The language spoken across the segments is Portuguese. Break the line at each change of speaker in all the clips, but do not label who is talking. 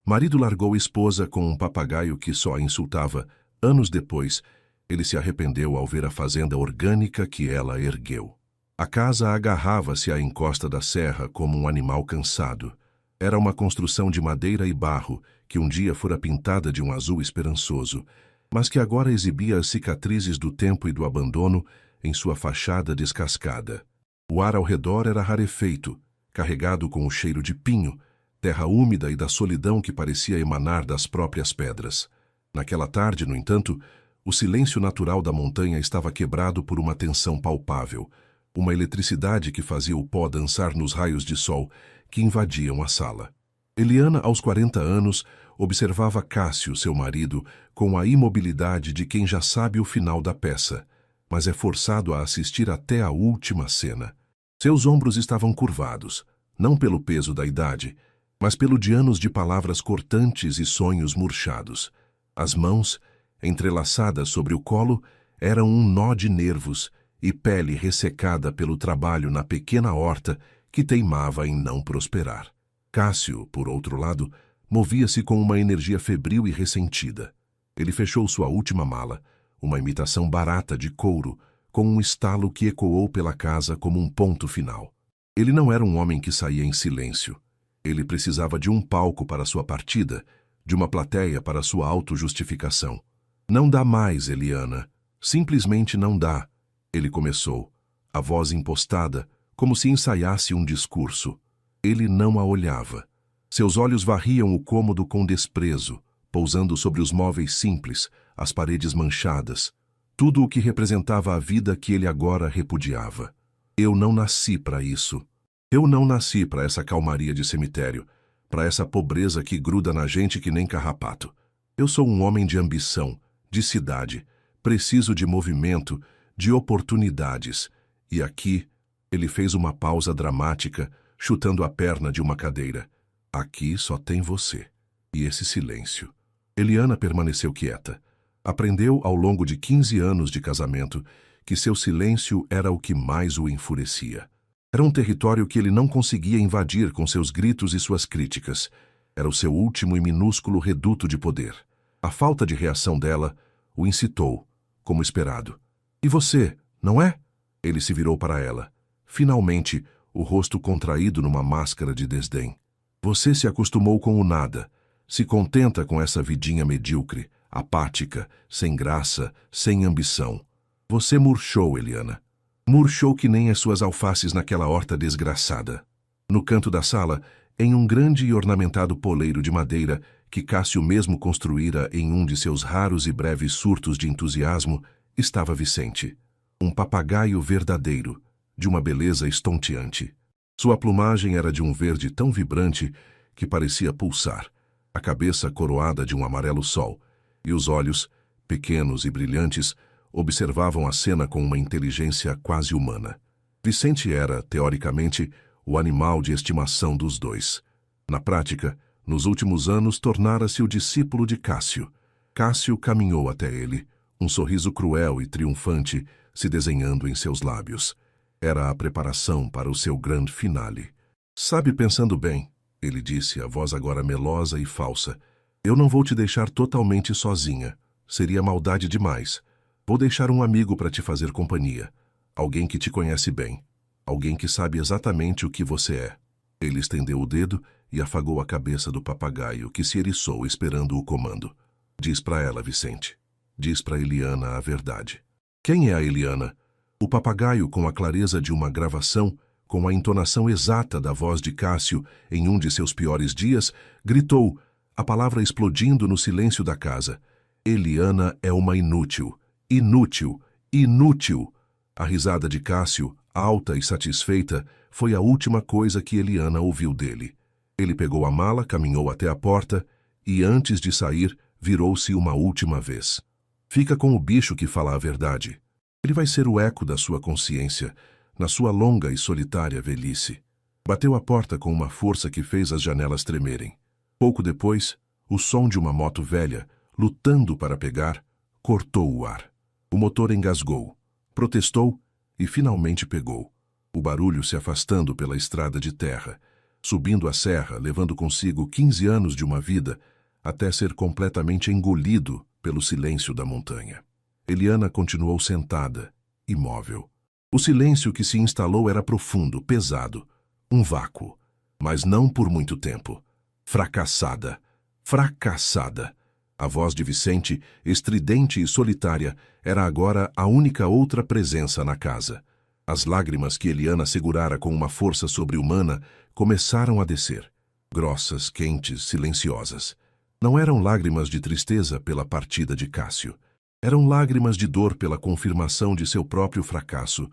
Marido largou esposa com um papagaio que só a insultava. Anos depois, ele se arrependeu ao ver a fazenda orgânica que ela ergueu. A casa agarrava-se à encosta da serra como um animal cansado. Era uma construção de madeira e barro que um dia fora pintada de um azul esperançoso, mas que agora exibia as cicatrizes do tempo e do abandono em sua fachada descascada. O ar ao redor era rarefeito, carregado com o cheiro de pinho, terra úmida e da solidão que parecia emanar das próprias pedras. Naquela tarde, no entanto, o silêncio natural da montanha estava quebrado por uma tensão palpável, uma eletricidade que fazia o pó dançar nos raios de sol que invadiam a sala. Eliana, aos 40 anos, observava Cássio, seu marido, com a imobilidade de quem já sabe o final da peça, mas é forçado a assistir até a última cena. Seus ombros estavam curvados, não pelo peso da idade, mas pelo de anos de palavras cortantes e sonhos murchados. As mãos, entrelaçadas sobre o colo, eram um nó de nervos e pele ressecada pelo trabalho na pequena horta que teimava em não prosperar. Cássio, por outro lado, movia-se com uma energia febril e ressentida. Ele fechou sua última mala, uma imitação barata de couro, com um estalo que ecoou pela casa como um ponto final. Ele não era um homem que saía em silêncio. Ele precisava de um palco para sua partida, de uma plateia para sua autojustificação. Não dá mais, Eliana. Simplesmente não dá. Ele começou, a voz impostada, como se ensaiasse um discurso. Ele não a olhava. Seus olhos varriam o cômodo com desprezo, pousando sobre os móveis simples, as paredes manchadas, tudo o que representava a vida que ele agora repudiava. Eu não nasci para isso. Eu não nasci para essa calmaria de cemitério, para essa pobreza que gruda na gente que nem carrapato. Eu sou um homem de ambição, de cidade, preciso de movimento, de oportunidades. E aqui, ele fez uma pausa dramática, chutando a perna de uma cadeira. Aqui só tem você. E esse silêncio. Eliana permaneceu quieta. Aprendeu ao longo de 15 anos de casamento que seu silêncio era o que mais o enfurecia. Era um território que ele não conseguia invadir com seus gritos e suas críticas. Era o seu último e minúsculo reduto de poder. A falta de reação dela o incitou, como esperado. E você, não é? Ele se virou para ela. Finalmente, o rosto contraído numa máscara de desdém. Você se acostumou com o nada. Se contenta com essa vidinha medíocre, apática, sem graça, sem ambição. Você murchou, Eliana. Murchou que nem as suas alfaces naquela horta desgraçada. No canto da sala, em um grande e ornamentado poleiro de madeira que Cássio mesmo construíra em um de seus raros e breves surtos de entusiasmo, estava Vicente. Um papagaio verdadeiro, de uma beleza estonteante. Sua plumagem era de um verde tão vibrante que parecia pulsar, a cabeça coroada de um amarelo sol, e os olhos, pequenos e brilhantes, observavam a cena com uma inteligência quase humana. Vicente era, teoricamente, o animal de estimação dos dois. Na prática, nos últimos anos, tornara-se o discípulo de Cássio. Cássio caminhou até ele, um sorriso cruel e triunfante se desenhando em seus lábios. Era a preparação para o seu grande finale. Sabe, pensando bem, ele disse, a voz agora melosa e falsa, eu não vou te deixar totalmente sozinha. Seria maldade demais. Vou deixar um amigo para te fazer companhia. Alguém que te conhece bem. Alguém que sabe exatamente o que você é. Ele estendeu o dedo e afagou a cabeça do papagaio, que se eriçou esperando o comando. Diz para ela, Vicente. Diz para Eliana a verdade. Quem é a Eliana? O papagaio, com a clareza de uma gravação, com a entonação exata da voz de Cássio em um de seus piores dias, gritou, a palavra explodindo no silêncio da casa. Eliana é uma inútil. Inútil. Inútil. A risada de Cássio, alta e satisfeita, foi a última coisa que Eliana ouviu dele. Ele pegou a mala, caminhou até a porta e, antes de sair, virou-se uma última vez. Fica com o bicho que fala a verdade. Ele vai ser o eco da sua consciência, na sua longa e solitária velhice. Bateu a porta com uma força que fez as janelas tremerem. Pouco depois, o som de uma moto velha, lutando para pegar, cortou o ar. O motor engasgou, protestou e finalmente pegou. O barulho se afastando pela estrada de terra. subindo a serra, levando consigo 15 anos de uma vida, até ser completamente engolido pelo silêncio da montanha. Eliana continuou sentada, imóvel. O silêncio que se instalou era profundo, pesado, um vácuo, mas não por muito tempo. Fracassada, fracassada. A voz de Vicente, estridente e solitária, era agora a única outra presença na casa. As lágrimas que Eliana segurara com uma força sobre-humana começaram a descer, grossas, quentes, silenciosas. Não eram lágrimas de tristeza pela partida de Cássio. Eram lágrimas de dor pela confirmação de seu próprio fracasso,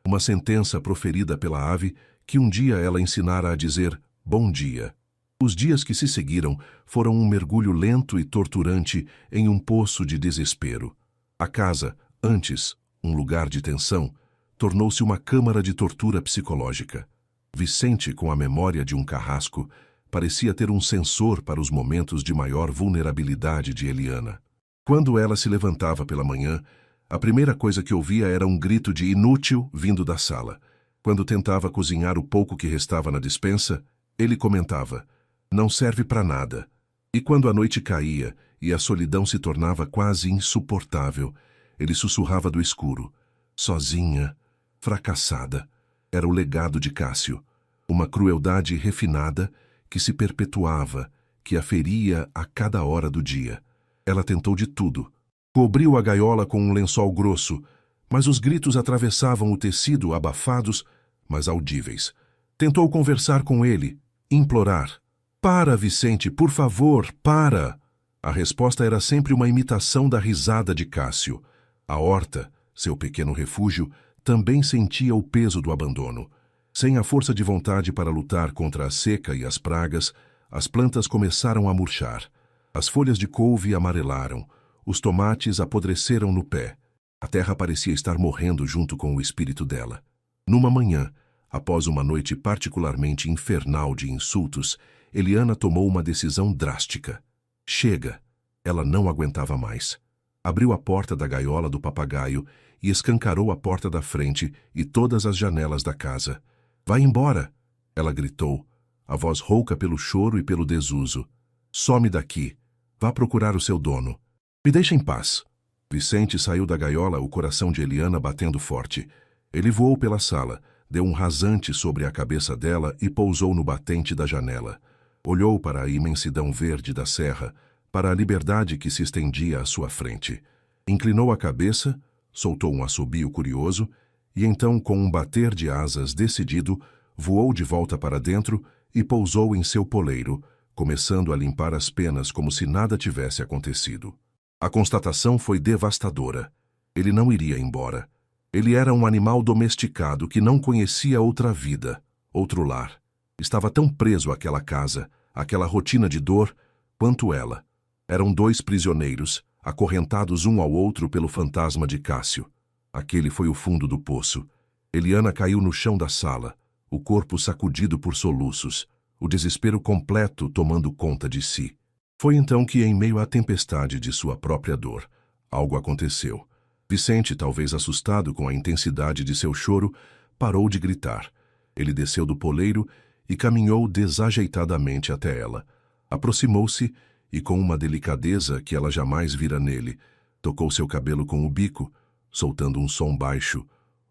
uma sentença proferida pela ave que um dia ela ensinara a dizer bom dia. Os dias que se seguiram foram um mergulho lento e torturante em um poço de desespero. A casa, antes um lugar de tensão, tornou-se uma câmara de tortura psicológica. Vicente, com a memória de um carrasco, parecia ter um sensor para os momentos de maior vulnerabilidade de Eliana. Quando ela se levantava pela manhã, a primeira coisa que ouvia era um grito de inútil vindo da sala. Quando tentava cozinhar o pouco que restava na despensa, ele comentava: não serve para nada. E quando a noite caía e a solidão se tornava quase insuportável, ele sussurrava do escuro: sozinha, fracassada. Era o legado de Cássio, uma crueldade refinada que se perpetuava, que a feria a cada hora do dia. Ela tentou de tudo. Cobriu a gaiola com um lençol grosso, mas os gritos atravessavam o tecido, abafados, mas audíveis. Tentou conversar com ele, implorar: para, Vicente, por favor, para! A resposta era sempre uma imitação da risada de Cássio. A horta, seu pequeno refúgio, também sentia o peso do abandono. Sem a força de vontade para lutar contra a seca e as pragas, as plantas começaram a murchar. As folhas de couve amarelaram, os tomates apodreceram no pé. A terra parecia estar morrendo junto com o espírito dela. Numa manhã, após uma noite particularmente infernal de insultos, Eliana tomou uma decisão drástica. Chega! Ela não aguentava mais. Abriu a porta da gaiola do papagaio e escancarou a porta da frente e todas as janelas da casa. Vai embora! Ela gritou, a voz rouca pelo choro e pelo desuso. Some daqui! Vá procurar o seu dono. Me deixa em paz. Vicente saiu da gaiola, o coração de Eliana batendo forte. Ele voou pela sala, deu um rasante sobre a cabeça dela e pousou no batente da janela. Olhou para a imensidão verde da serra, para a liberdade que se estendia à sua frente. Inclinou a cabeça, soltou um assobio curioso e então, com um bater de asas decidido, voou de volta para dentro e pousou em seu poleiro, começando a limpar as penas como se nada tivesse acontecido. A constatação foi devastadora. Ele não iria embora. Ele era um animal domesticado que não conhecia outra vida, outro lar. Estava tão preso àquela casa, àquela rotina de dor, quanto ela. Eram dois prisioneiros, acorrentados um ao outro pelo fantasma de Cássio. Aquele foi o fundo do poço. Eliana caiu no chão da sala, o corpo sacudido por soluços, o desespero completo tomando conta de si. Foi então que, em meio à tempestade de sua própria dor, algo aconteceu. Vicente, talvez assustado com a intensidade de seu choro, parou de gritar. Ele desceu do poleiro e caminhou desajeitadamente até ela. Aproximou-se e, com uma delicadeza que ela jamais vira nele, tocou seu cabelo com o bico, soltando um som baixo,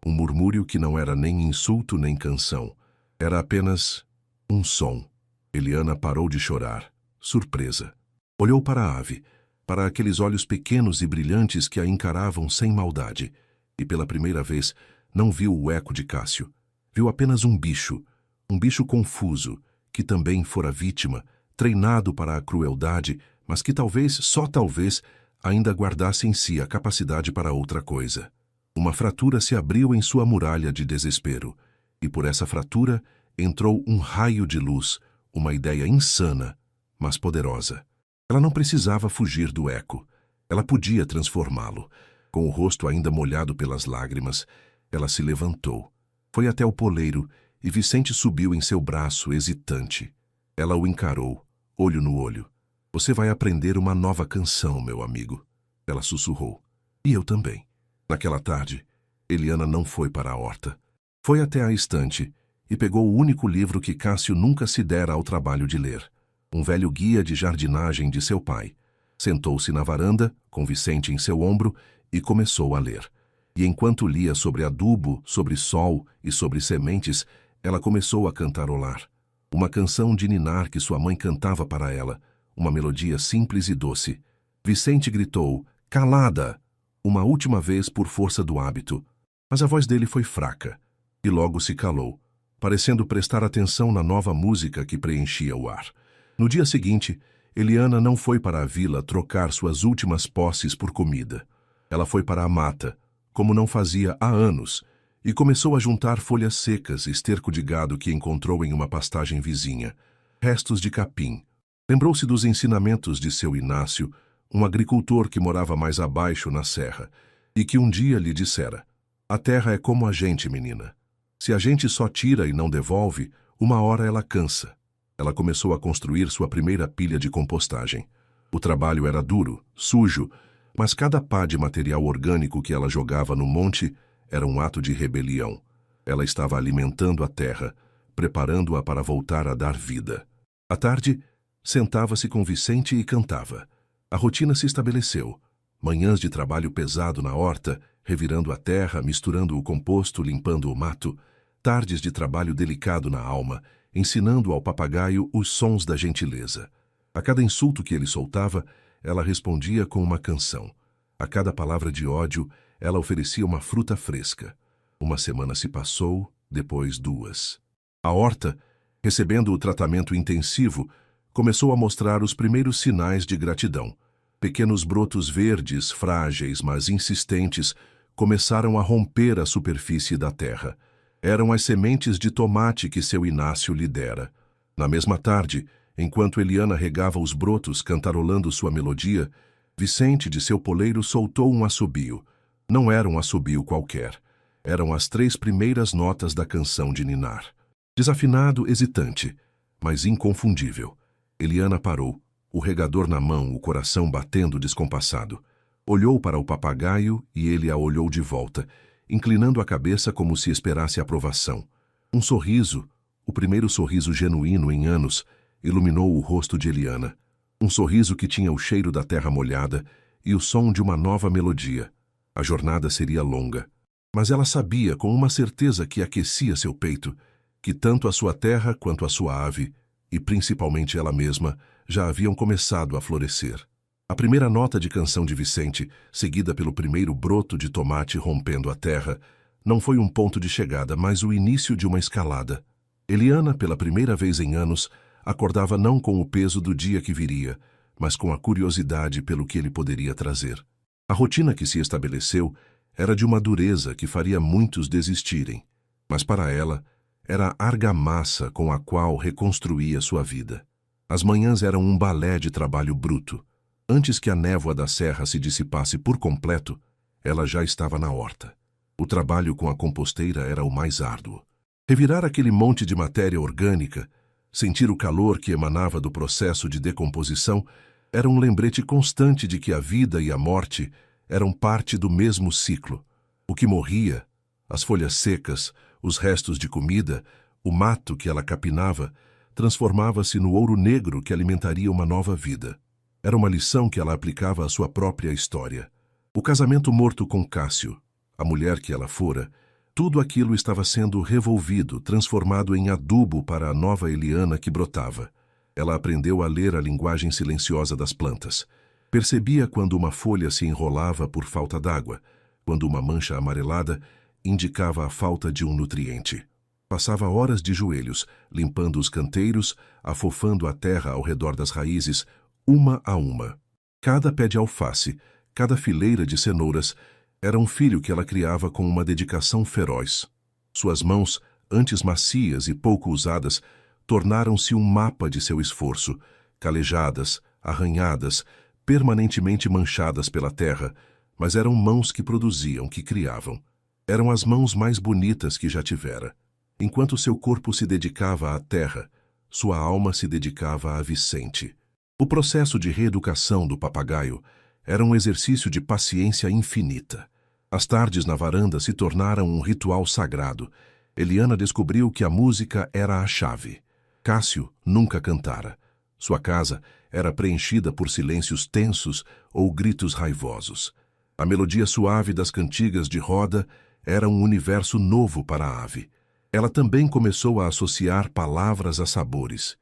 um murmúrio que não era nem insulto nem canção. Era apenas um som. Eliana parou de chorar, surpresa. Olhou para a ave, para aqueles olhos pequenos e brilhantes que a encaravam sem maldade, e pela primeira vez não viu o eco de Cássio. Viu apenas um bicho confuso, que também fora vítima, treinado para a crueldade, mas que talvez, só talvez, ainda guardasse em si a capacidade para outra coisa. Uma fratura se abriu em sua muralha de desespero, e por essa fratura entrou um raio de luz, uma ideia insana, mas poderosa. Ela não precisava fugir do eco. Ela podia transformá-lo. Com o rosto ainda molhado pelas lágrimas, ela se levantou. Foi até o poleiro e Vicente subiu em seu braço, hesitante. Ela o encarou, olho no olho. Você vai aprender uma nova canção, meu amigo. Ela sussurrou. E eu também. Naquela tarde, Eliana não foi para a horta. Foi até a estante e pegou o único livro que Cássio nunca se dera ao trabalho de ler, um velho guia de jardinagem de seu pai. Sentou-se na varanda, com Vicente em seu ombro, e começou a ler. E enquanto lia sobre adubo, sobre sol e sobre sementes, ela começou a cantarolar. Uma canção de ninar que sua mãe cantava para ela, uma melodia simples e doce. Vicente gritou, "Calada!", uma última vez por força do hábito. Mas a voz dele foi fraca, e logo se calou, parecendo prestar atenção na nova música que preenchia o ar. No dia seguinte, Eliana não foi para a vila trocar suas últimas posses por comida. Ela foi para a mata, como não fazia há anos, e começou a juntar folhas secas e esterco de gado que encontrou em uma pastagem vizinha, restos de capim. Lembrou-se dos ensinamentos de seu Inácio, um agricultor que morava mais abaixo na serra, e que um dia lhe dissera: "A terra é como a gente, menina. Se a gente só tira e não devolve, uma hora ela cansa." Ela começou a construir sua primeira pilha de compostagem. O trabalho era duro, sujo, mas cada pá de material orgânico que ela jogava no monte era um ato de rebelião. Ela estava alimentando a terra, preparando-a para voltar a dar vida. À tarde, sentava-se com Vicente e cantava. A rotina se estabeleceu. Manhãs de trabalho pesado na horta, revirando a terra, misturando o composto, limpando o mato. Tardes de trabalho delicado na alma, ensinando ao papagaio os sons da gentileza. A cada insulto que ele soltava, ela respondia com uma canção. A cada palavra de ódio, ela oferecia uma fruta fresca. Uma semana se passou, depois 2. A horta, recebendo o tratamento intensivo, começou a mostrar os primeiros sinais de gratidão. Pequenos brotos verdes, frágeis, mas insistentes, começaram a romper a superfície da terra. Eram as sementes de tomate que seu Inácio lhe dera. Na mesma tarde, enquanto Eliana regava os brotos cantarolando sua melodia, Vicente, de seu poleiro, soltou um assobio. Não era um assobio qualquer. Eram as 3 primeiras notas da canção de ninar. Desafinado, hesitante, mas inconfundível. Eliana parou, o regador na mão, o coração batendo descompassado. Olhou para o papagaio e ele a olhou de volta, inclinando a cabeça como se esperasse aprovação. Um sorriso, o primeiro sorriso genuíno em anos, iluminou o rosto de Eliana. Um sorriso que tinha o cheiro da terra molhada e o som de uma nova melodia. A jornada seria longa, mas ela sabia com uma certeza que aquecia seu peito, que tanto a sua terra quanto a sua ave, e principalmente ela mesma, já haviam começado a florescer. A primeira nota de canção de Vicente, seguida pelo primeiro broto de tomate rompendo a terra, não foi um ponto de chegada, mas o início de uma escalada. Eliana, pela primeira vez em anos, acordava não com o peso do dia que viria, mas com a curiosidade pelo que ele poderia trazer. A rotina que se estabeleceu era de uma dureza que faria muitos desistirem, mas para ela era a argamassa com a qual reconstruía sua vida. As manhãs eram um balé de trabalho bruto. Antes que a névoa da serra se dissipasse por completo, ela já estava na horta. O trabalho com a composteira era o mais árduo. Revirar aquele monte de matéria orgânica, sentir o calor que emanava do processo de decomposição, era um lembrete constante de que a vida e a morte eram parte do mesmo ciclo. O que morria, as folhas secas, os restos de comida, o mato que ela capinava, transformava-se no ouro negro que alimentaria uma nova vida. Era uma lição que ela aplicava à sua própria história. O casamento morto com Cássio, a mulher que ela fora, tudo aquilo estava sendo revolvido, transformado em adubo para a nova Eliana que brotava. Ela aprendeu a ler a linguagem silenciosa das plantas. Percebia quando uma folha se enrolava por falta d'água, quando uma mancha amarelada indicava a falta de um nutriente. Passava horas de joelhos, limpando os canteiros, afofando a terra ao redor das raízes, uma a uma. Cada pé de alface, cada fileira de cenouras, era um filho que ela criava com uma dedicação feroz. Suas mãos, antes macias e pouco usadas, tornaram-se um mapa de seu esforço, calejadas, arranhadas, permanentemente manchadas pela terra, mas eram mãos que produziam, que criavam. Eram as mãos mais bonitas que já tivera. Enquanto seu corpo se dedicava à terra, sua alma se dedicava a Vicente. O processo de reeducação do papagaio era um exercício de paciência infinita. As tardes na varanda se tornaram um ritual sagrado. Eliana descobriu que a música era a chave. Cássio nunca cantara. Sua casa era preenchida por silêncios tensos ou gritos raivosos. A melodia suave das cantigas de roda era um universo novo para a ave. Ela também começou a associar palavras a sabores.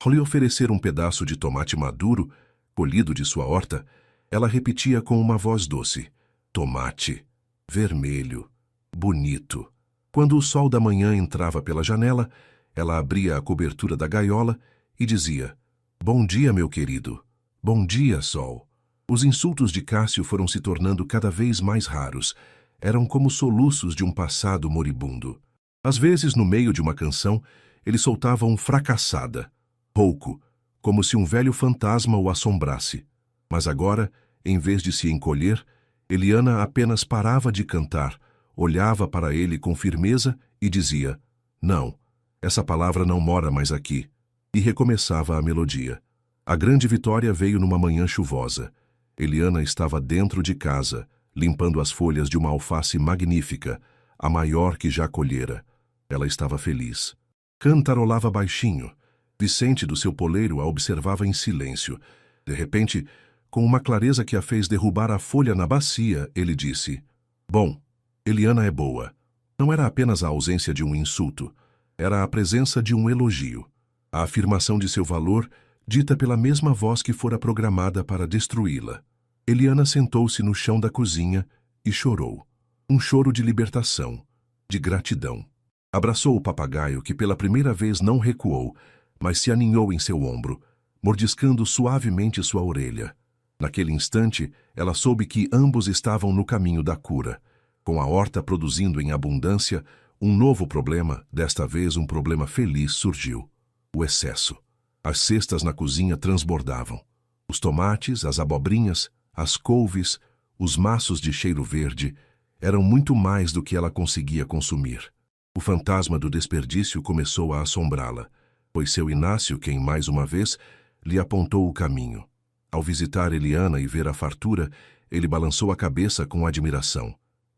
Ao lhe oferecer um pedaço de tomate maduro, colhido de sua horta, ela repetia com uma voz doce: tomate, vermelho, bonito. Quando o sol da manhã entrava pela janela, ela abria a cobertura da gaiola e dizia: bom dia, meu querido. Bom dia, sol. Os insultos de Cássio foram se tornando cada vez mais raros. Eram como soluços de um passado moribundo. Às vezes, no meio de uma canção, ele soltava um fracassada, rouco, como se um velho fantasma o assombrasse. Mas agora, em vez de se encolher, Eliana apenas parava de cantar, olhava para ele com firmeza e dizia: não, essa palavra não mora mais aqui. E recomeçava a melodia. A grande vitória veio numa manhã chuvosa. Eliana estava dentro de casa, limpando as folhas de uma alface magnífica, a maior que já colhera. Ela estava feliz. Cantarolava baixinho. Vicente, do seu poleiro, a observava em silêncio. De repente, com uma clareza que a fez derrubar a folha na bacia, ele disse: bom, Eliana é boa. Não era apenas a ausência de um insulto, era a presença de um elogio. A afirmação de seu valor, dita pela mesma voz que fora programada para destruí-la. Eliana sentou-se no chão da cozinha e chorou. Um choro de libertação, de gratidão. Abraçou o papagaio, que pela primeira vez não recuou, mas se aninhou em seu ombro, mordiscando suavemente sua orelha. Naquele instante, ela soube que ambos estavam no caminho da cura. Com a horta produzindo em abundância, um novo problema, desta vez um problema feliz, surgiu: o excesso. As cestas na cozinha transbordavam. Os tomates, as abobrinhas, as couves, os maços de cheiro verde eram muito mais do que ela conseguia consumir. O fantasma do desperdício começou a assombrá-la, pois seu Inácio, quem mais uma vez lhe apontou o caminho. Ao visitar Eliana e ver a fartura, ele balançou a cabeça com admiração.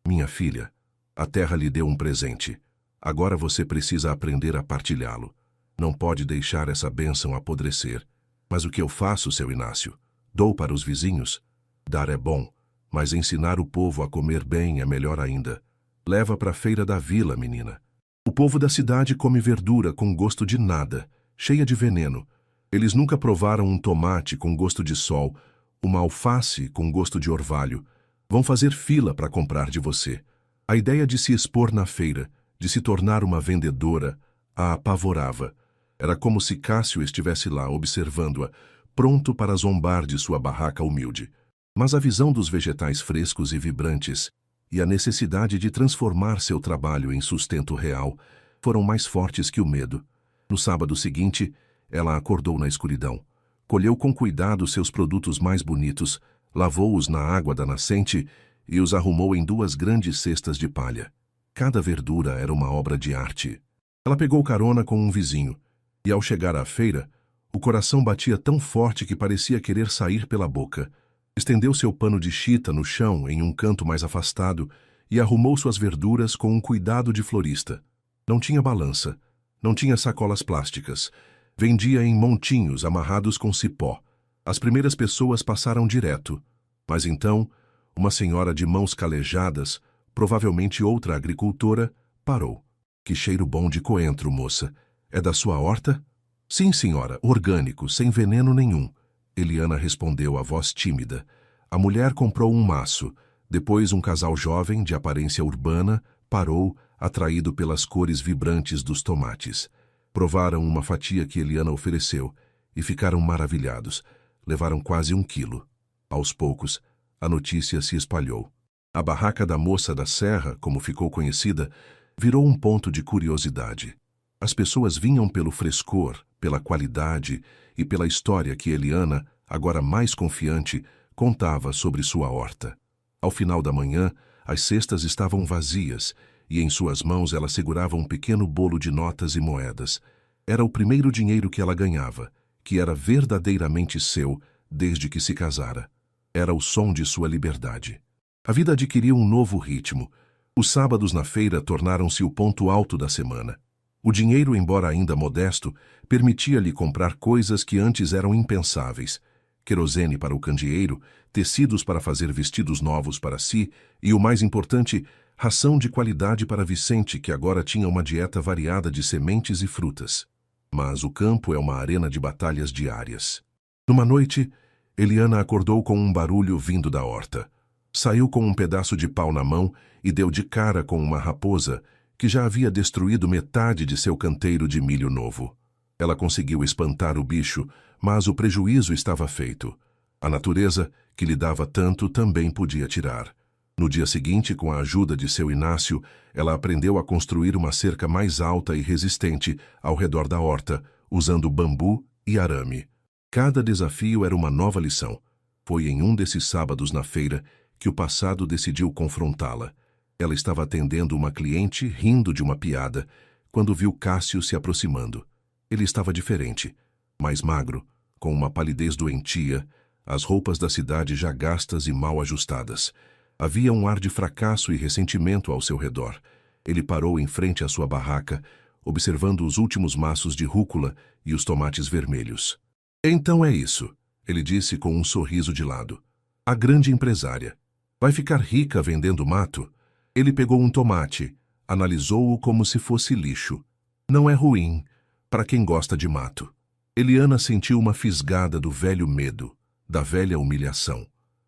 Minha filha, a terra lhe deu um presente. Agora você precisa aprender a partilhá-lo. Não pode deixar essa bênção apodrecer. Mas o que eu faço, seu Inácio? Dou para os vizinhos? Dar é bom, mas ensinar o povo a comer bem é melhor ainda. Leva para a feira da vila, menina. O povo da cidade come verdura com gosto de nada, cheia de veneno. Eles nunca provaram um tomate com gosto de sol, uma alface com gosto de orvalho. Vão fazer fila para comprar de você. A ideia de se expor na feira, de se tornar uma vendedora, a apavorava. Era como se Cássio estivesse lá observando-a, pronto para zombar de sua barraca humilde. Mas a visão dos vegetais frescos e vibrantes e a necessidade de transformar seu trabalho em sustento real foram mais fortes que o medo. No sábado seguinte, ela acordou na escuridão. Colheu com cuidado seus produtos mais bonitos, lavou-os na água da nascente e os arrumou em 2 grandes cestas de palha. Cada verdura era uma obra de arte. Ela pegou carona com um vizinho, e ao chegar à feira, o coração batia tão forte que parecia querer sair pela boca. Estendeu seu pano de chita no chão em um canto mais afastado e arrumou suas verduras com um cuidado de florista. Não tinha balança, não tinha sacolas plásticas. Vendia em montinhos amarrados com cipó. As primeiras pessoas passaram direto, mas então, uma senhora de mãos calejadas, provavelmente outra agricultora, parou. Que cheiro bom de coentro, moça. É da sua horta? Sim, senhora, orgânico, sem veneno nenhum. Eliana respondeu a voz tímida. A mulher comprou um maço. Depois um casal jovem, de aparência urbana, parou, atraído pelas cores vibrantes dos tomates. Provaram uma fatia que Eliana ofereceu e ficaram maravilhados. Levaram quase 1 quilo. Aos poucos, a notícia se espalhou. A barraca da moça da serra, como ficou conhecida, virou um ponto de curiosidade. As pessoas vinham pelo frescor, pela qualidade e pela história que Eliana, agora mais confiante, contava sobre sua horta. Ao final da manhã, as cestas estavam vazias e em suas mãos ela segurava um pequeno bolo de notas e moedas. Era o primeiro dinheiro que ela ganhava, que era verdadeiramente seu desde que se casara. Era o som de sua liberdade. A vida adquiria um novo ritmo. Os sábados na feira tornaram-se o ponto alto da semana. O dinheiro, embora ainda modesto, permitia-lhe comprar coisas que antes eram impensáveis: querosene para o candeeiro, tecidos para fazer vestidos novos para si e, o mais importante, ração de qualidade para Vicente, que agora tinha uma dieta variada de sementes e frutas. Mas o campo é uma arena de batalhas diárias. Numa noite, Eliana acordou com um barulho vindo da horta. Saiu com um pedaço de pau na mão e deu de cara com uma raposa que já havia destruído metade de seu canteiro de milho novo. Ela conseguiu espantar o bicho, mas o prejuízo estava feito. A natureza, que lhe dava tanto, também podia tirar. No dia seguinte, com a ajuda de seu Inácio, ela aprendeu a construir uma cerca mais alta e resistente ao redor da horta, usando bambu e arame. Cada desafio era uma nova lição. Foi em um desses sábados na feira que o passado decidiu confrontá-la. Ela estava atendendo uma cliente, rindo de uma piada, quando viu Cássio se aproximando. Ele estava diferente, mais magro, com uma palidez doentia, as roupas da cidade já gastas e mal ajustadas. Havia um ar de fracasso e ressentimento ao seu redor. Ele parou em frente à sua barraca, observando os últimos maços de rúcula e os tomates vermelhos. Então é isso, ele disse com um sorriso de lado. A grande empresária. Vai ficar rica vendendo mato? Ele pegou um tomate, analisou-o como se fosse lixo. Não é ruim, para quem gosta de mato. Eliana sentiu uma fisgada do velho medo, da velha humilhação.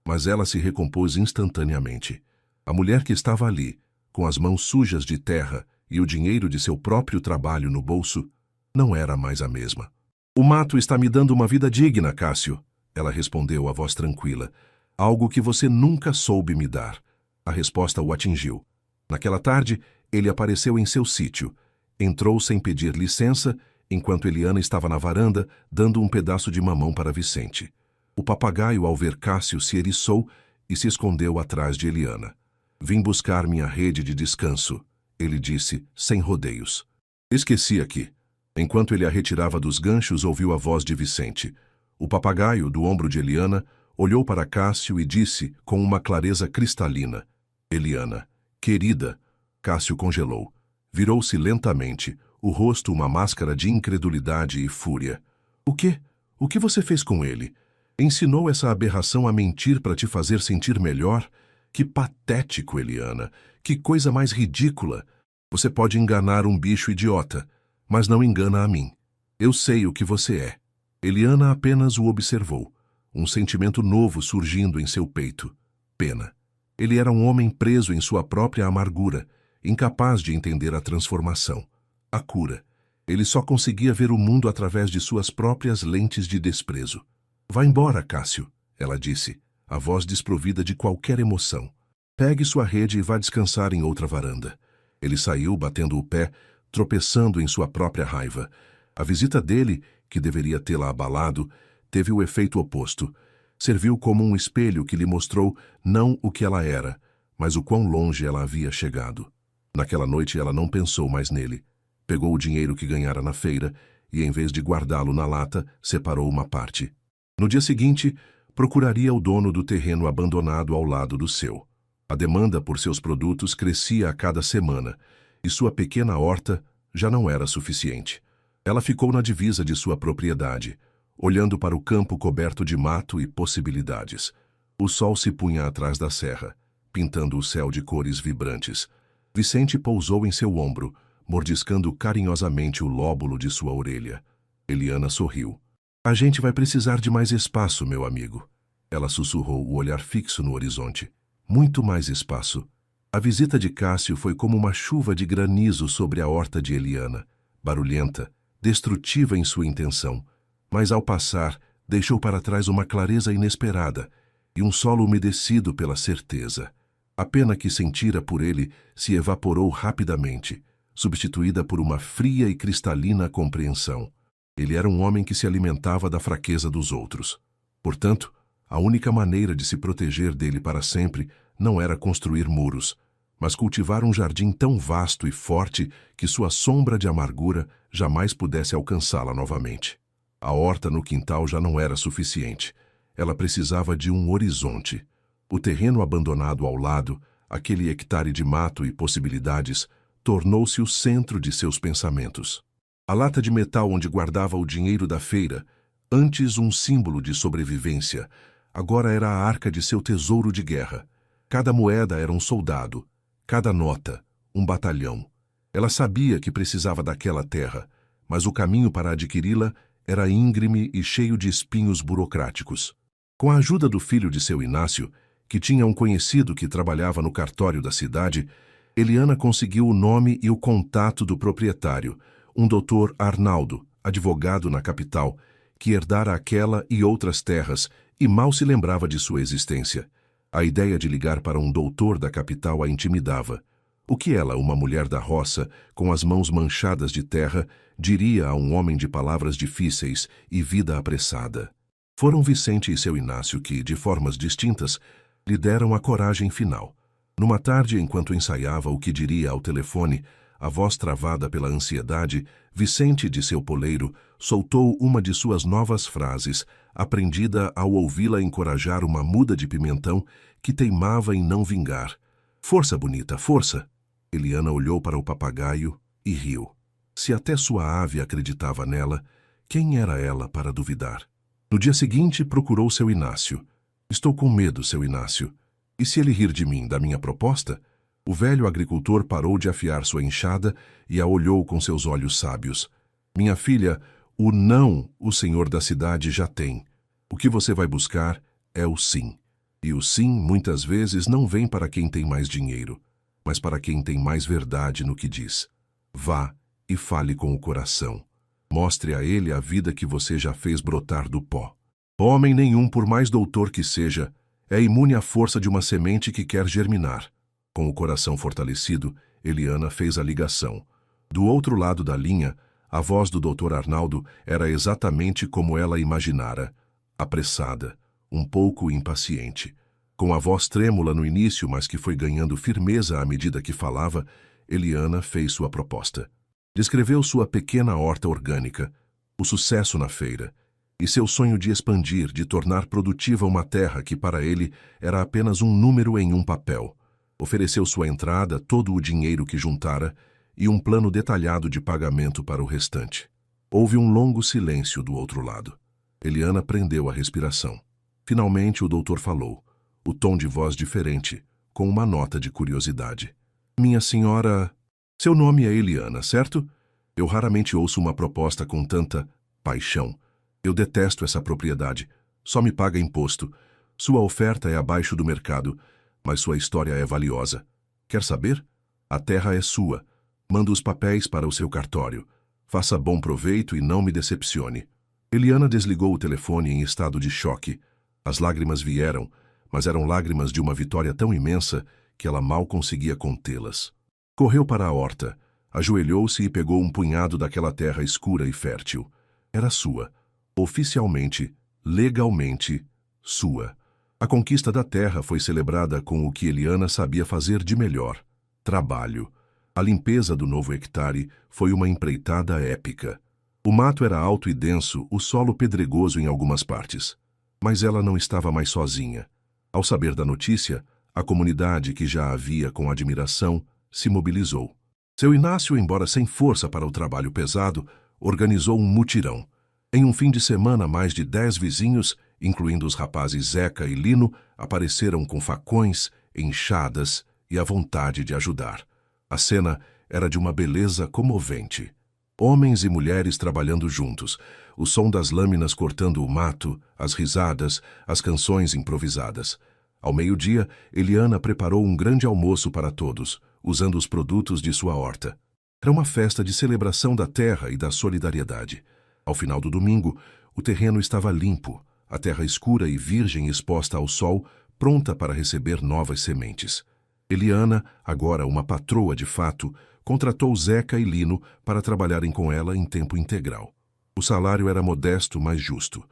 Mas ela se recompôs instantaneamente. A mulher que estava ali, com as mãos sujas de terra e o dinheiro de seu próprio trabalho no bolso, não era mais a mesma. O mato está me dando uma vida digna, Cássio, ela respondeu a voz tranquila. Algo que você nunca soube me dar. A resposta o atingiu. Naquela tarde, ele apareceu em seu sítio. Entrou sem pedir licença, enquanto Eliana estava na varanda, dando um pedaço de mamão para Vicente. O papagaio, ao ver Cássio, se eriçou e se escondeu atrás de Eliana. Vim buscar minha rede de descanso, ele disse, sem rodeios. Esqueci aqui. Enquanto ele a retirava dos ganchos, ouviu a voz de Vicente. O papagaio, do ombro de Eliana, olhou para Cássio e disse, com uma clareza cristalina: Eliana, querida. Cássio congelou. Virou-se lentamente, o rosto uma máscara de incredulidade e fúria. O quê? O que você fez com ele? Ensinou essa aberração a mentir para te fazer sentir melhor? Que patético, Eliana. Que coisa mais ridícula. Você pode enganar um bicho idiota, mas não engana a mim. Eu sei o que você é. Eliana apenas o observou. Um sentimento novo surgindo em seu peito. Pena. Ele era um homem preso em sua própria amargura, incapaz de entender a transformação, a cura. Ele só conseguia ver o mundo através de suas próprias lentes de desprezo. Vá embora, Cássio, ela disse, a voz desprovida de qualquer emoção. Pegue sua rede e vá descansar em outra varanda. Ele saiu, batendo o pé, tropeçando em sua própria raiva. A visita dele, que deveria tê-la abalado, teve o efeito oposto. Serviu como um espelho que lhe mostrou não o que ela era, mas o quão longe ela havia chegado. Naquela noite ela não pensou mais nele. Pegou o dinheiro que ganhara na feira e, em vez de guardá-lo na lata, separou uma parte. No dia seguinte, procuraria o dono do terreno abandonado ao lado do seu. A demanda por seus produtos crescia a cada semana, e sua pequena horta já não era suficiente. Ela ficou na divisa de sua propriedade, olhando para o campo coberto de mato e possibilidades. O sol se punha atrás da serra, pintando o céu de cores vibrantes. Vicente pousou em seu ombro, mordiscando carinhosamente o lóbulo de sua orelha. Eliana sorriu. A gente vai precisar de mais espaço, meu amigo. Ela sussurrou, o olhar fixo no horizonte. Muito mais espaço. A visita de Cássio foi como uma chuva de granizo sobre a horta de Eliana, barulhenta, destrutiva em sua intenção, mas ao passar, deixou para trás uma clareza inesperada e um solo umedecido pela certeza. A pena que sentira por ele se evaporou rapidamente, substituída por uma fria e cristalina compreensão. Ele era um homem que se alimentava da fraqueza dos outros. Portanto, a única maneira de se proteger dele para sempre não era construir muros, mas cultivar um jardim tão vasto e forte que sua sombra de amargura jamais pudesse alcançá-la novamente. A horta no quintal já não era suficiente. Ela precisava de um horizonte. O terreno abandonado ao lado, aquele hectare de mato e possibilidades, tornou-se o centro de seus pensamentos. A lata de metal onde guardava o dinheiro da feira, antes um símbolo de sobrevivência, agora era a arca de seu tesouro de guerra. Cada moeda era um soldado, cada nota, um batalhão. Ela sabia que precisava daquela terra, mas o caminho para adquiri-la era íngreme e cheio de espinhos burocráticos. Com a ajuda do filho de seu Inácio, que tinha um conhecido que trabalhava no cartório da cidade, Eliana conseguiu o nome e o contato do proprietário, um doutor Arnaldo, advogado na capital, que herdara aquela e outras terras e mal se lembrava de sua existência. A ideia de ligar para um doutor da capital a intimidava. O que ela, uma mulher da roça, com as mãos manchadas de terra, diria a um homem de palavras difíceis e vida apressada? Foram Vicente e seu Inácio que, de formas distintas, lhe deram a coragem final. Numa tarde, enquanto ensaiava o que diria ao telefone, a voz travada pela ansiedade, Vicente, de seu poleiro, soltou uma de suas novas frases, aprendida ao ouvi-la encorajar uma muda de pimentão que teimava em não vingar. Força, bonita, força! Eliana olhou para o papagaio e riu. Se até sua ave acreditava nela, quem era ela para duvidar? No dia seguinte, procurou seu Inácio. Estou com medo, seu Inácio. E se ele rir de mim, da minha proposta? O velho agricultor parou de afiar sua enxada e a olhou com seus olhos sábios. Minha filha, o não o senhor da cidade já tem. O que você vai buscar é o sim. E o sim, muitas vezes, não vem para quem tem mais dinheiro, mas para quem tem mais verdade no que diz. Vá e fale com o coração. Mostre a ele a vida que você já fez brotar do pó. Homem nenhum, por mais doutor que seja, é imune à força de uma semente que quer germinar. Com o coração fortalecido, Eliana fez a ligação. Do outro lado da linha, a voz do Dr. Arnaldo era exatamente como ela imaginara, apressada, um pouco impaciente. Com a voz trêmula no início, mas que foi ganhando firmeza à medida que falava, Eliana fez sua proposta. Descreveu sua pequena horta orgânica, o sucesso na feira, e seu sonho de expandir, de tornar produtiva uma terra que para ele era apenas um número em um papel. Ofereceu sua entrada, todo o dinheiro que juntara e um plano detalhado de pagamento para o restante. Houve um longo silêncio do outro lado. Eliana prendeu a respiração. Finalmente o doutor falou, o tom de voz diferente, com uma nota de curiosidade. Minha senhora... Seu nome é Eliana, certo? Eu raramente ouço uma proposta com tanta paixão. Eu detesto essa propriedade. Só me paga imposto. Sua oferta é abaixo do mercado, mas sua história é valiosa. Quer saber? A terra é sua. Manda os papéis para o seu cartório. Faça bom proveito e não me decepcione. Eliana desligou o telefone em estado de choque. As lágrimas vieram, mas eram lágrimas de uma vitória tão imensa que ela mal conseguia contê-las. Correu para a horta, ajoelhou-se e pegou um punhado daquela terra escura e fértil. Era sua. Oficialmente, legalmente, sua. A conquista da terra foi celebrada com o que Eliana sabia fazer de melhor: trabalho. A limpeza do novo hectare foi uma empreitada épica. O mato era alto e denso, o solo pedregoso em algumas partes. Mas ela não estava mais sozinha. Ao saber da notícia, a comunidade, que já a via com admiração, se mobilizou. Seu Inácio, embora sem força para o trabalho pesado, organizou um mutirão. Em um fim de semana, mais de 10 vizinhos, incluindo os rapazes Zeca e Lino, apareceram com facões, enxadas e a vontade de ajudar. A cena era de uma beleza comovente. Homens e mulheres trabalhando juntos, o som das lâminas cortando o mato, as risadas, as canções improvisadas. Ao meio-dia, Eliana preparou um grande almoço para todos, usando os produtos de sua horta. Era uma festa de celebração da terra e da solidariedade. Ao final do domingo, o terreno estava limpo, a terra escura e virgem exposta ao sol, pronta para receber novas sementes. Eliana, agora uma patroa de fato, contratou Zeca e Lino para trabalharem com ela em tempo integral. O salário era modesto, mas justo,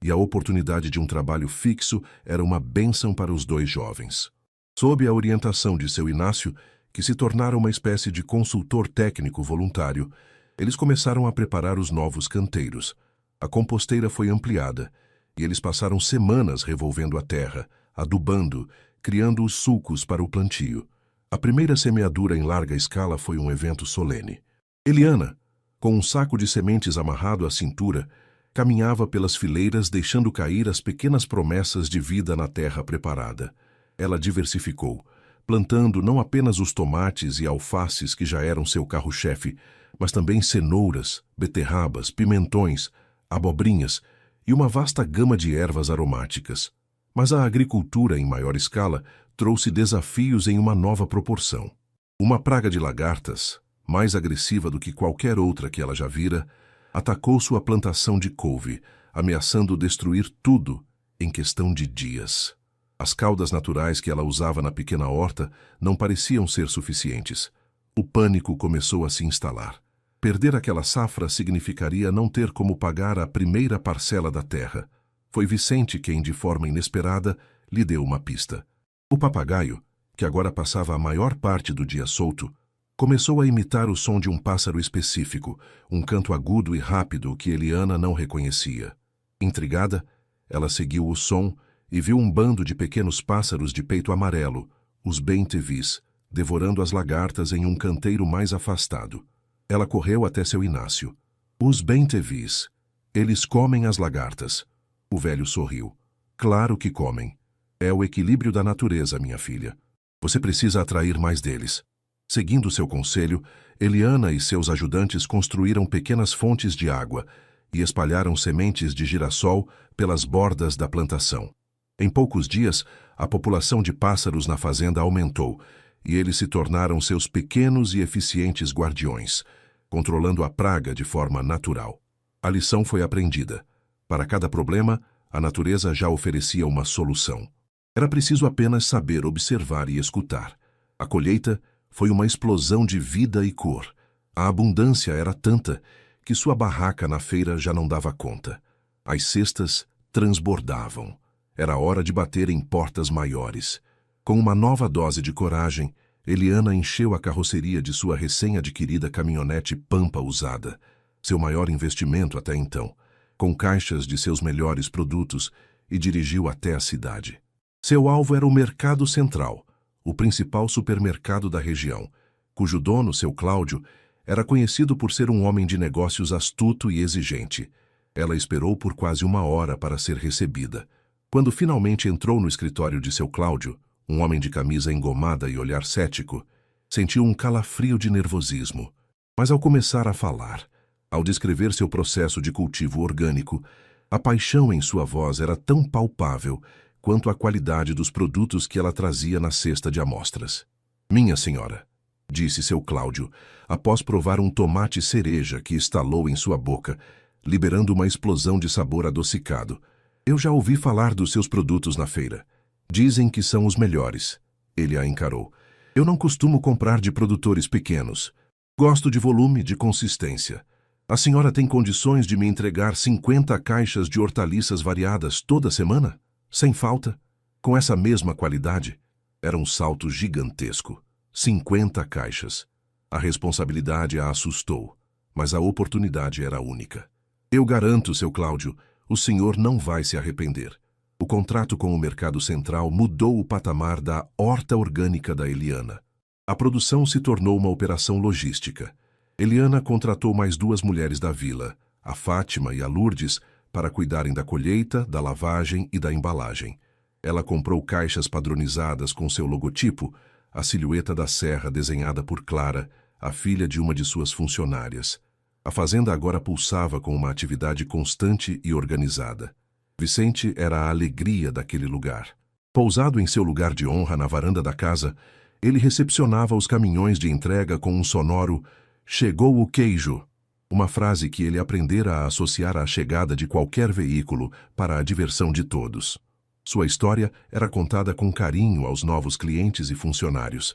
e a oportunidade de um trabalho fixo era uma bênção para os dois jovens. Sob a orientação de seu Inácio, que se tornara uma espécie de consultor técnico voluntário, eles começaram a preparar os novos canteiros. A composteira foi ampliada, e eles passaram semanas revolvendo a terra, adubando, criando os sulcos para o plantio. A primeira semeadura em larga escala foi um evento solene. Eliana, com um saco de sementes amarrado à cintura, caminhava pelas fileiras deixando cair as pequenas promessas de vida na terra preparada. Ela diversificou, plantando não apenas os tomates e alfaces que já eram seu carro-chefe, mas também cenouras, beterrabas, pimentões, abobrinhas e uma vasta gama de ervas aromáticas. Mas a agricultura em maior escala trouxe desafios em uma nova proporção. Uma praga de lagartas, mais agressiva do que qualquer outra que ela já vira, atacou sua plantação de couve, ameaçando destruir tudo em questão de dias. As caudas naturais que ela usava na pequena horta não pareciam ser suficientes. O pânico começou a se instalar. Perder aquela safra significaria não ter como pagar a primeira parcela da terra. Foi Vicente quem, de forma inesperada, lhe deu uma pista. O papagaio, que agora passava a maior parte do dia solto, começou a imitar o som de um pássaro específico, um canto agudo e rápido que Eliana não reconhecia. Intrigada, ela seguiu o som e viu um bando de pequenos pássaros de peito amarelo, os bem-te-vis, devorando as lagartas em um canteiro mais afastado. Ela correu até seu Inácio. Os bem-te-vis. Eles comem as lagartas. O velho sorriu. Claro que comem. É o equilíbrio da natureza, minha filha. Você precisa atrair mais deles. Seguindo seu conselho, Eliana e seus ajudantes construíram pequenas fontes de água e espalharam sementes de girassol pelas bordas da plantação. Em poucos dias, a população de pássaros na fazenda aumentou e eles se tornaram seus pequenos e eficientes guardiões, controlando a praga de forma natural. A lição foi aprendida. Para cada problema, a natureza já oferecia uma solução. Era preciso apenas saber observar e escutar. A colheita foi uma explosão de vida e cor. A abundância era tanta que sua barraca na feira já não dava conta. As cestas transbordavam. Era hora de bater em portas maiores. Com uma nova dose de coragem, Eliana encheu a carroceria de sua recém-adquirida caminhonete Pampa usada, seu maior investimento até então, com caixas de seus melhores produtos, e dirigiu até a cidade. Seu alvo era o Mercado Central, o principal supermercado da região, cujo dono, seu Cláudio, era conhecido por ser um homem de negócios astuto e exigente. Ela esperou por quase 1 hora para ser recebida. Quando finalmente entrou no escritório de seu Cláudio, um homem de camisa engomada e olhar cético, sentiu um calafrio de nervosismo. Mas ao começar a falar, ao descrever seu processo de cultivo orgânico, a paixão em sua voz era tão palpável quanto a qualidade dos produtos que ela trazia na cesta de amostras. Minha senhora, disse seu Cláudio, após provar um tomate cereja que estalou em sua boca, liberando uma explosão de sabor adocicado. Eu já ouvi falar dos seus produtos na feira. Dizem que são os melhores. Ele a encarou. Eu não costumo comprar de produtores pequenos. Gosto de volume, de consistência. A senhora tem condições de me entregar 50 caixas de hortaliças variadas toda semana? Sem falta? Com essa mesma qualidade? Era um salto gigantesco. 50 caixas. A responsabilidade a assustou, mas a oportunidade era única. Eu garanto, seu Cláudio, o senhor não vai se arrepender. O contrato com o Mercado Central mudou o patamar da horta orgânica da Eliana. A produção se tornou uma operação logística. Eliana contratou mais 2 mulheres da vila, a Fátima e a Lourdes, para cuidarem da colheita, da lavagem e da embalagem. Ela comprou caixas padronizadas com seu logotipo, a silhueta da serra desenhada por Clara, a filha de uma de suas funcionárias. A fazenda agora pulsava com uma atividade constante e organizada. Vicente era a alegria daquele lugar. Pousado em seu lugar de honra na varanda da casa, ele recepcionava os caminhões de entrega com um sonoro "Chegou o queijo", uma frase que ele aprendera a associar à chegada de qualquer veículo para a diversão de todos. Sua história era contada com carinho aos novos clientes e funcionários,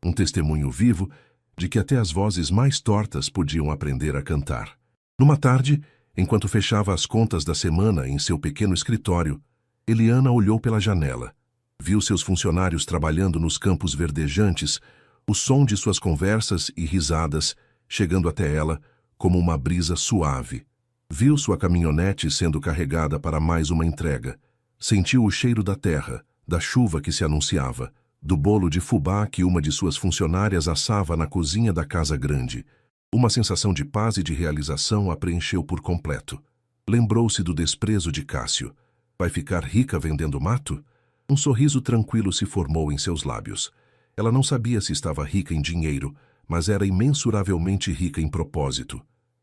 um testemunho vivo de que até as vozes mais tortas podiam aprender a cantar. Numa tarde, enquanto fechava as contas da semana em seu pequeno escritório, Eliana olhou pela janela. Viu seus funcionários trabalhando nos campos verdejantes, o som de suas conversas e risadas chegando até ela como uma brisa suave. Viu sua caminhonete sendo carregada para mais uma entrega. Sentiu o cheiro da terra, da chuva que se anunciava, do bolo de fubá que uma de suas funcionárias assava na cozinha da casa grande. Uma sensação de paz e de realização a preencheu por completo. Lembrou-se do desprezo de Cássio. Vai ficar rica vendendo mato? Um sorriso tranquilo se formou em seus lábios. Ela não sabia se estava rica em dinheiro, mas era imensuravelmente rica em propósito,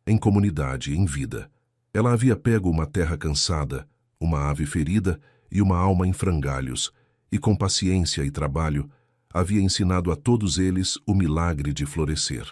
em comunidade, em vida. Ela havia pego uma terra cansada, uma ave ferida e uma alma em frangalhos, e com paciência e trabalho, havia ensinado a todos eles o milagre de florescer.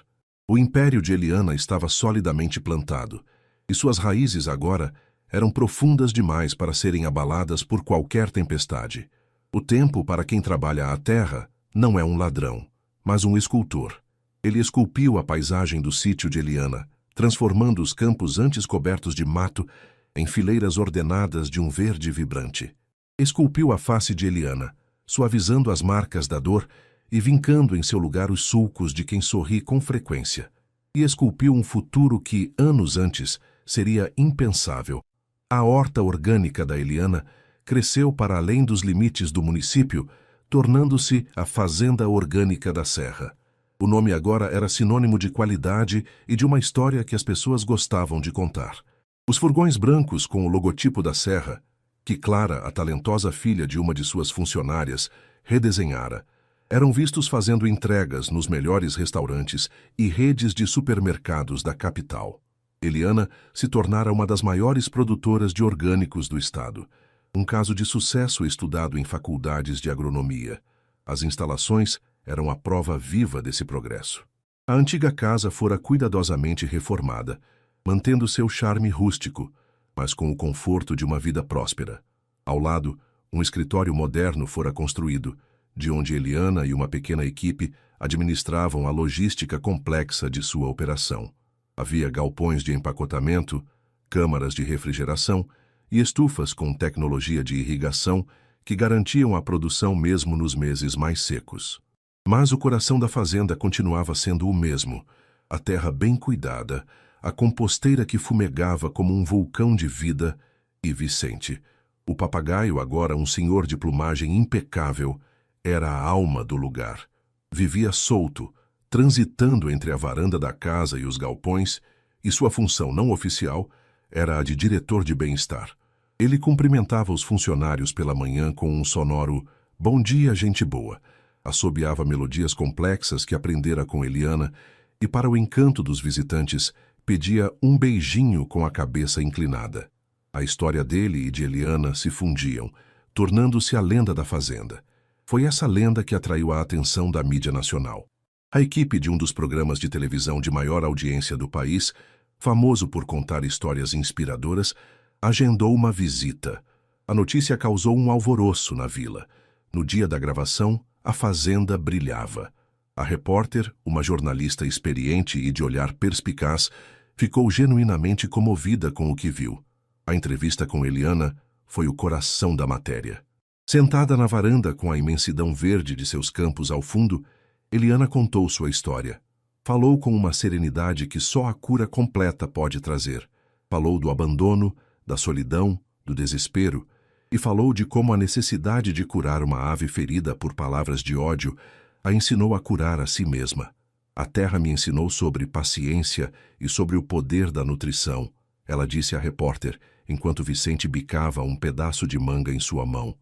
O império de Eliana estava solidamente plantado, e suas raízes agora eram profundas demais para serem abaladas por qualquer tempestade. O tempo, para quem trabalha a terra, não é um ladrão, mas um escultor. Ele esculpiu a paisagem do sítio de Eliana, transformando os campos antes cobertos de mato em fileiras ordenadas de um verde vibrante. Esculpiu a face de Eliana, suavizando as marcas da dor e vincando em seu lugar os sulcos de quem sorri com frequência. E esculpiu um futuro que, anos antes, seria impensável. A horta orgânica da Eliana cresceu para além dos limites do município, tornando-se a Fazenda Orgânica da Serra. O nome agora era sinônimo de qualidade e de uma história que as pessoas gostavam de contar. Os furgões brancos com o logotipo da Serra, que Clara, a talentosa filha de uma de suas funcionárias, redesenhara, eram vistos fazendo entregas nos melhores restaurantes e redes de supermercados da capital. Eliana se tornara uma das maiores produtoras de orgânicos do estado, um caso de sucesso estudado em faculdades de agronomia. As instalações eram a prova viva desse progresso. A antiga casa fora cuidadosamente reformada, mantendo seu charme rústico, mas com o conforto de uma vida próspera. Ao lado, um escritório moderno fora construído, de onde Eliana e uma pequena equipe administravam a logística complexa de sua operação. Havia galpões de empacotamento, câmaras de refrigeração e estufas com tecnologia de irrigação que garantiam a produção mesmo nos meses mais secos. Mas o coração da fazenda continuava sendo o mesmo, a terra bem cuidada, a composteira que fumegava como um vulcão de vida, e Vicente, o papagaio, agora um senhor de plumagem impecável, era a alma do lugar. Vivia solto, transitando entre a varanda da casa e os galpões, e sua função não oficial era a de diretor de bem-estar. Ele cumprimentava os funcionários pela manhã com um sonoro "Bom dia, gente boa", assobiava melodias complexas que aprendera com Eliana e, para o encanto dos visitantes, pedia um beijinho com a cabeça inclinada. A história dele e de Eliana se fundiam, tornando-se a lenda da fazenda. Foi essa lenda que atraiu a atenção da mídia nacional. A equipe de um dos programas de televisão de maior audiência do país, famoso por contar histórias inspiradoras, agendou uma visita. A notícia causou um alvoroço na vila. No dia da gravação, a fazenda brilhava. A repórter, uma jornalista experiente e de olhar perspicaz, ficou genuinamente comovida com o que viu. A entrevista com Eliana foi o coração da matéria. Sentada na varanda com a imensidão verde de seus campos ao fundo, Eliana contou sua história. Falou com uma serenidade que só a cura completa pode trazer. Falou do abandono, da solidão, do desespero, e falou de como a necessidade de curar uma ave ferida por palavras de ódio a ensinou a curar a si mesma. A terra me ensinou sobre paciência e sobre o poder da nutrição, ela disse à repórter, enquanto Vicente bicava um pedaço de manga em sua mão.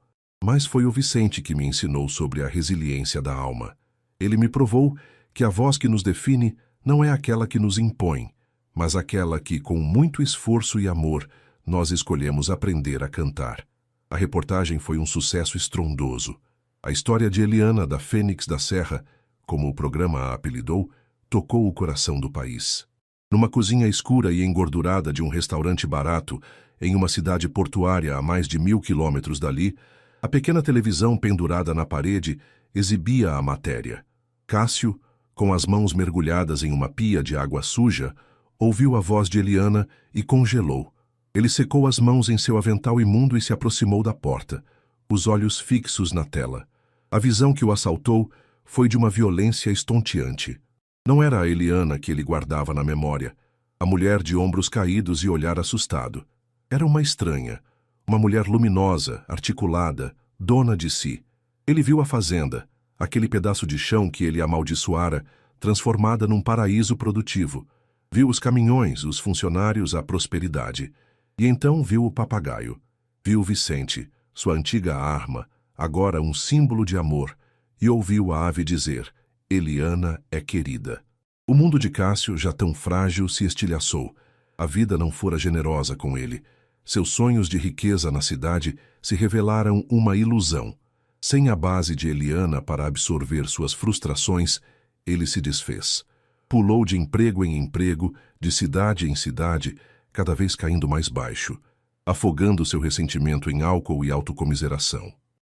Mas foi o Vicente que me ensinou sobre a resiliência da alma. Ele me provou que a voz que nos define não é aquela que nos impõe, mas aquela que, com muito esforço e amor, nós escolhemos aprender a cantar. A reportagem foi um sucesso estrondoso. A história de Eliana da Fênix da Serra, como o programa a apelidou, tocou o coração do país. Numa cozinha escura e engordurada de um restaurante barato, em uma cidade portuária a mais de 1000 quilômetros dali, a pequena televisão pendurada na parede exibia a matéria. Cássio, com as mãos mergulhadas em uma pia de água suja, ouviu a voz de Eliana e congelou. Ele secou as mãos em seu avental imundo e se aproximou da porta, os olhos fixos na tela. A visão que o assaltou foi de uma violência estonteante. Não era a Eliana que ele guardava na memória, a mulher de ombros caídos e olhar assustado. Era uma estranha, uma mulher luminosa, articulada, dona de si. Ele viu a fazenda, aquele pedaço de chão que ele amaldiçoara, transformada num paraíso produtivo. Viu os caminhões, os funcionários, a prosperidade. E então viu o papagaio. Viu Vicente, sua antiga arma, agora um símbolo de amor, e ouviu a ave dizer: Eliana é querida. O mundo de Cássio, já tão frágil, se estilhaçou. A vida não fora generosa com ele. Seus sonhos de riqueza na cidade se revelaram uma ilusão. Sem a base de Eliana para absorver suas frustrações, ele se desfez. Pulou de emprego em emprego, de cidade em cidade, cada vez caindo mais baixo, afogando seu ressentimento em álcool e autocomiseração.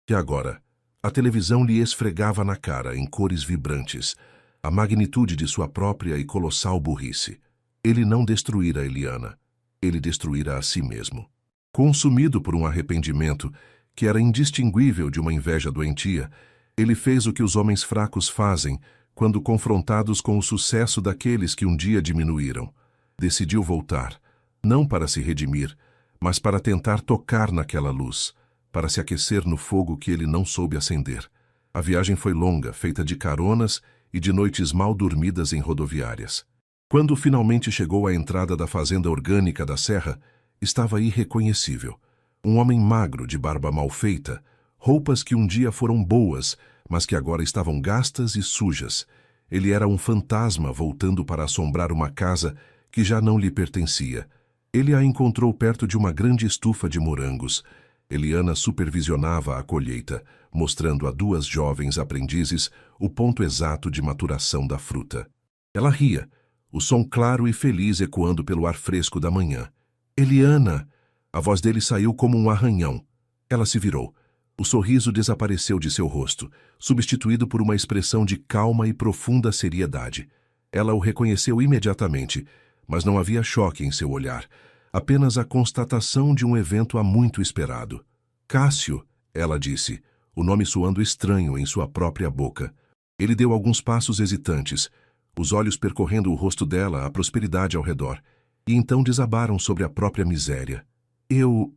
E agora, a televisão lhe esfregava na cara, em cores vibrantes, a magnitude de sua própria e colossal burrice. Ele não destruíra Eliana, ele destruíra a si mesmo. Consumido por um arrependimento que era indistinguível de uma inveja doentia, ele fez o que os homens fracos fazem quando confrontados com o sucesso daqueles que um dia diminuíram. Decidiu voltar, não para se redimir, mas para tentar tocar naquela luz, para se aquecer no fogo que ele não soube acender. A viagem foi longa, feita de caronas e de noites mal dormidas em rodoviárias. Quando finalmente chegou à entrada da fazenda orgânica da Serra, estava irreconhecível. Um homem magro, de barba mal feita, roupas que um dia foram boas, mas que agora estavam gastas e sujas. Ele era um fantasma voltando para assombrar uma casa que já não lhe pertencia. Ele a encontrou perto de uma grande estufa de morangos. Eliana supervisionava a colheita, mostrando a duas jovens aprendizes o ponto exato de maturação da fruta. Ela ria, o som claro e feliz ecoando pelo ar fresco da manhã. Eliana! A voz dele saiu como um arranhão. Ela se virou. O sorriso desapareceu de seu rosto, substituído por uma expressão de calma e profunda seriedade. Ela o reconheceu imediatamente, mas não havia choque em seu olhar, apenas a constatação de um evento há muito esperado. Cássio, ela disse, o nome soando estranho em sua própria boca. Ele deu alguns passos hesitantes, os olhos percorrendo o rosto dela, a prosperidade ao redor, e então desabaram sobre a própria miséria. Eu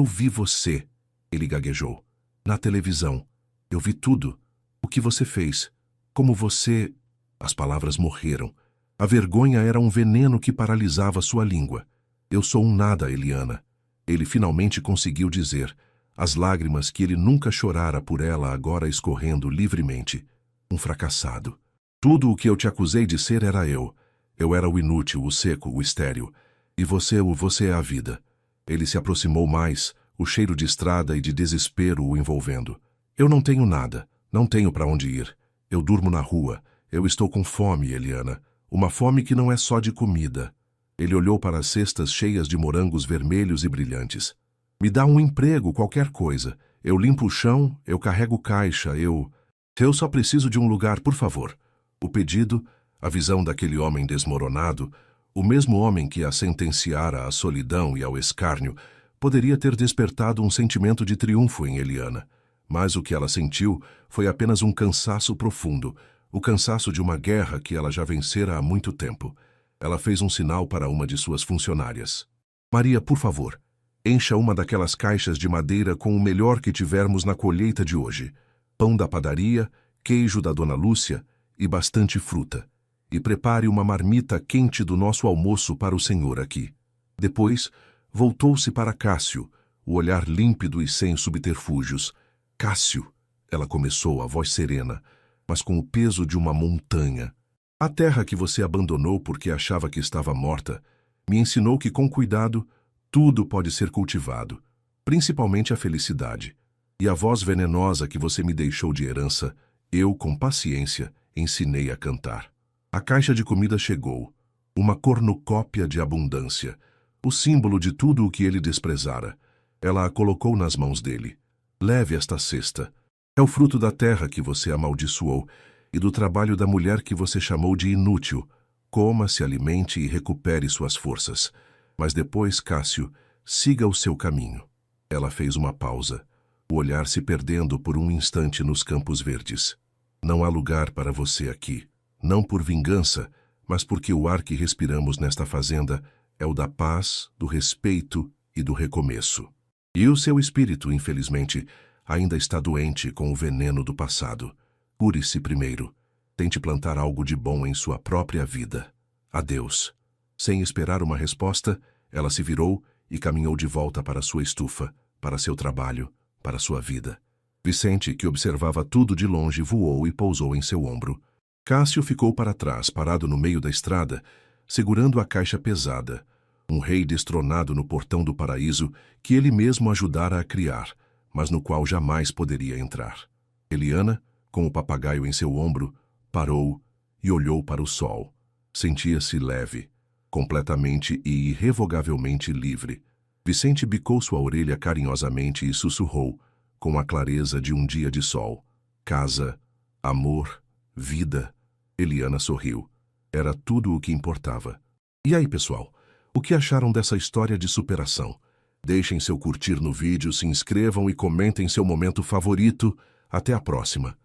vi você, ele gaguejou. Na televisão. Eu vi tudo. O que você fez. Como você... As palavras morreram. A vergonha era um veneno que paralisava sua língua. Eu sou um nada, Eliana. Ele finalmente conseguiu dizer, as lágrimas que ele nunca chorara por ela agora escorrendo livremente. Um fracassado. Tudo o que eu te acusei de ser era eu. Eu era o inútil, o seco, o estéril. E você é a vida. Ele se aproximou mais, o cheiro de estrada e de desespero o envolvendo. Eu não tenho nada, não tenho para onde ir. Eu durmo na rua. Eu estou com fome, Eliana. Uma fome que não é só de comida. Ele olhou para as cestas cheias de morangos vermelhos e brilhantes. Me dá um emprego, qualquer coisa. Eu limpo o chão, eu carrego caixa, eu só preciso de um lugar, por favor. O pedido, a visão daquele homem desmoronado, o mesmo homem que a sentenciara à solidão e ao escárnio, poderia ter despertado um sentimento de triunfo em Eliana. Mas o que ela sentiu foi apenas um cansaço profundo, o cansaço de uma guerra que ela já vencera há muito tempo. Ela fez um sinal para uma de suas funcionárias. Maria, por favor, encha uma daquelas caixas de madeira com o melhor que tivermos na colheita de hoje. Pão da padaria, queijo da Dona Lúcia e bastante fruta. E prepare uma marmita quente do nosso almoço para o senhor aqui. Depois, voltou-se para Cássio, o olhar límpido e sem subterfúgios. Cássio, ela começou, a voz serena, mas com o peso de uma montanha. A terra que você abandonou porque achava que estava morta me ensinou que, com cuidado, tudo pode ser cultivado, principalmente a felicidade. E a voz venenosa que você me deixou de herança, eu, com paciência, ensinei a cantar. A caixa de comida chegou, uma cornucópia de abundância, o símbolo de tudo o que ele desprezara. Ela a colocou nas mãos dele. Leve esta cesta. É o fruto da terra que você amaldiçoou e do trabalho da mulher que você chamou de inútil. Coma, se alimente e recupere suas forças. Mas depois, Cássio, siga o seu caminho. Ela fez uma pausa, o olhar se perdendo por um instante nos campos verdes. Não há lugar para você aqui. Não por vingança, mas porque o ar que respiramos nesta fazenda é o da paz, do respeito e do recomeço. E o seu espírito, infelizmente, ainda está doente com o veneno do passado. Cure-se primeiro. Tente plantar algo de bom em sua própria vida. Adeus. Sem esperar uma resposta, ela se virou e caminhou de volta para sua estufa, para seu trabalho, para sua vida. Vicente, que observava tudo de longe, voou e pousou em seu ombro. Cássio ficou para trás, parado no meio da estrada, segurando a caixa pesada, um rei destronado no portão do paraíso que ele mesmo ajudara a criar, mas no qual jamais poderia entrar. Eliana, com o papagaio em seu ombro, parou e olhou para o sol. Sentia-se leve, completamente e irrevogavelmente livre. Vicente bicou sua orelha carinhosamente e sussurrou, com a clareza de um dia de sol: casa, amor, vida. Eliana sorriu. Era tudo o que importava. E aí, pessoal? O que acharam dessa história de superação? Deixem seu curtir no vídeo, se inscrevam e comentem seu momento favorito. Até a próxima!